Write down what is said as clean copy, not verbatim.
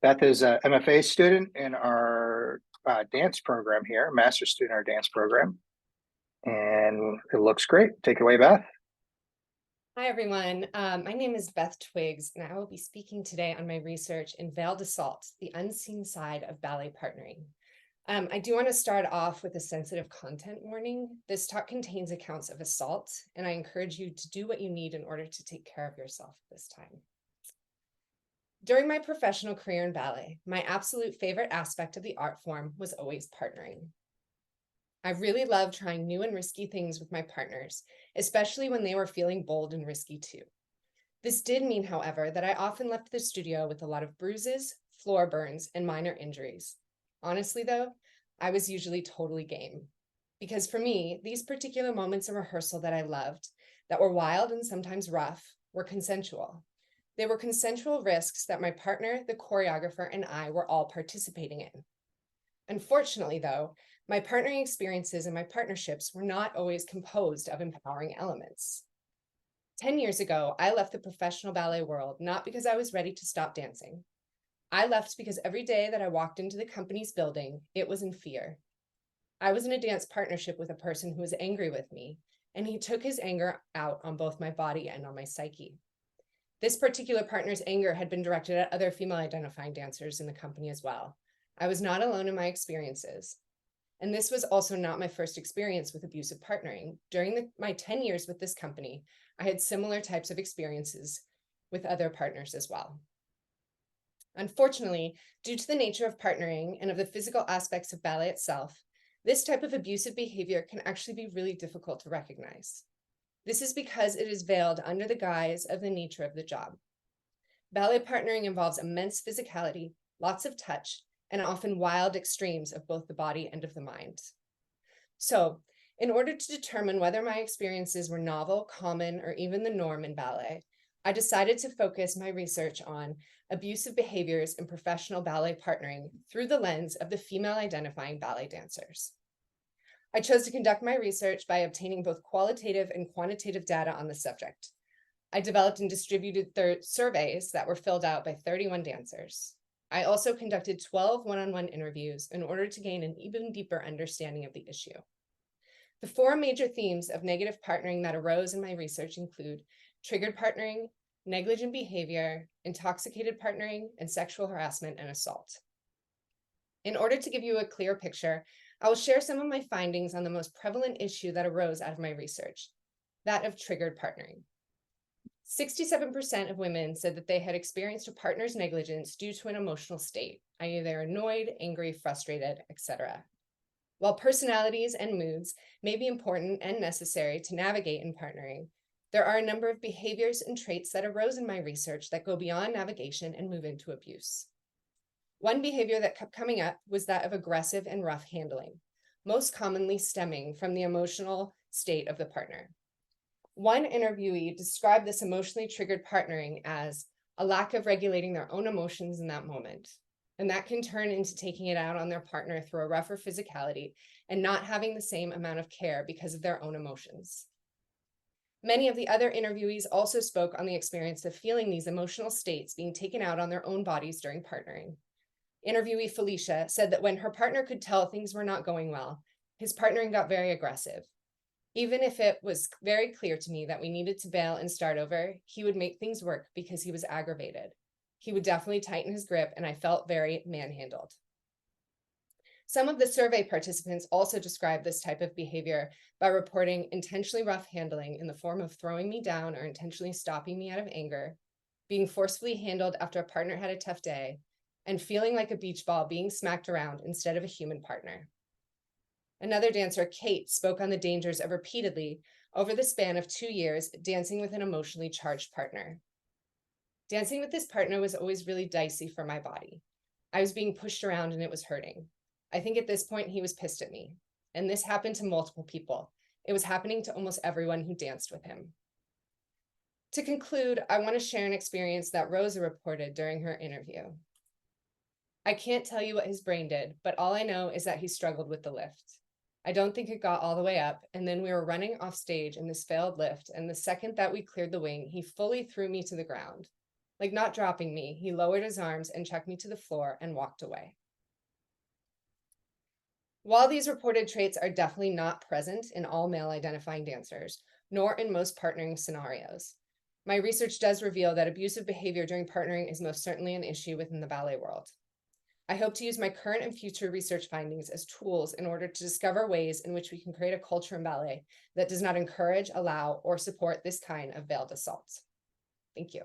Beth is a MFA student in our dance program here, master's student in our dance program, and it looks great. Take it away, Beth. Hi, everyone. My name is Beth Twigs, and I will be speaking today on my research in Veiled Assault, the unseen side of ballet partnering. I do want to start off with a sensitive content warning. This talk contains accounts of assault, and I encourage you to do what you need in order to take care of yourself at this time. During my professional career in ballet, my absolute favorite aspect of the art form was always partnering. I really loved trying new and risky things with my partners, especially when they were feeling bold and risky too. This did mean, however, that I often left the studio with a lot of bruises, floor burns, and minor injuries. Honestly, though, I was usually totally game. Because for me, these particular moments of rehearsal that I loved, that were wild and sometimes rough, were consensual. They were consensual risks that my partner, the choreographer, and I were all participating in. Unfortunately, though, my partnering experiences and my partnerships were not always composed of empowering elements. 10 years ago, I left the professional ballet world not because I was ready to stop dancing. I left because every day that I walked into the company's building, it was in fear. I was in a dance partnership with a person who was angry with me, and he took his anger out on both my body and on my psyche. This particular partner's anger had been directed at other female identifying dancers in the company as well. I was not alone in my experiences. And this was also not my first experience with abusive partnering. During my 10 years with this company, I had similar types of experiences with other partners as well. Unfortunately, due to the nature of partnering and of the physical aspects of ballet itself, this type of abusive behavior can actually be really difficult to recognize. This is because it is veiled under the guise of the nature of the job. Ballet partnering involves immense physicality, lots of touch, and often wild extremes of both the body and of the mind. So, in order to determine whether my experiences were novel, common, or even the norm in ballet, I decided to focus my research on abusive behaviors in professional ballet partnering through the lens of the female identifying ballet dancers. I chose to conduct my research by obtaining both qualitative and quantitative data on the subject. I developed and distributed surveys that were filled out by 31 dancers. I also conducted 12 one-on-one interviews in order to gain an even deeper understanding of the issue. The four major themes of negative partnering that arose in my research include triggered partnering, negligent behavior, intoxicated partnering, and sexual harassment and assault. In order to give you a clear picture, I will share some of my findings on the most prevalent issue that arose out of my research, that of triggered partnering. 67% of women said that they had experienced a partner's negligence due to an emotional state, i.e. they're annoyed, angry, frustrated, etc. While personalities and moods may be important and necessary to navigate in partnering, there are a number of behaviors and traits that arose in my research that go beyond navigation and move into abuse. One behavior that kept coming up was that of aggressive and rough handling, most commonly stemming from the emotional state of the partner. One interviewee described this emotionally triggered partnering as a lack of regulating their own emotions in that moment. And that can turn into taking it out on their partner through a rougher physicality and not having the same amount of care because of their own emotions. Many of the other interviewees also spoke on the experience of feeling these emotional states being taken out on their own bodies during partnering. Interviewee Felicia said that when her partner could tell things were not going well, his partnering got very aggressive. Even if it was very clear to me that we needed to bail and start over, he would make things work because he was aggravated. He would definitely tighten his grip, and I felt very manhandled. Some of the survey participants also described this type of behavior by reporting intentionally rough handling in the form of throwing me down or intentionally stopping me out of anger, being forcefully handled after a partner had a tough day, and feeling like a beach ball being smacked around instead of a human partner. Another dancer, Kate, spoke on the dangers of repeatedly, over the span of 2 years, dancing with an emotionally charged partner. Dancing with this partner was always really dicey for my body. I was being pushed around and it was hurting. I think at this point he was pissed at me. And this happened to multiple people. It was happening to almost everyone who danced with him. To conclude, I want to share an experience that Rosa reported during her interview. I can't tell you what his brain did, but all I know is that he struggled with the lift. I don't think it got all the way up, and then we were running off stage in this failed lift, and the second that we cleared the wing, he fully threw me to the ground. Like not dropping me, he lowered his arms and checked me to the floor and walked away. While these reported traits are definitely not present in all male identifying dancers, nor in most partnering scenarios, my research does reveal that abusive behavior during partnering is most certainly an issue within the ballet world. I hope to use my current and future research findings as tools in order to discover ways in which we can create a culture in ballet that does not encourage, allow, or support this kind of veiled assault. Thank you.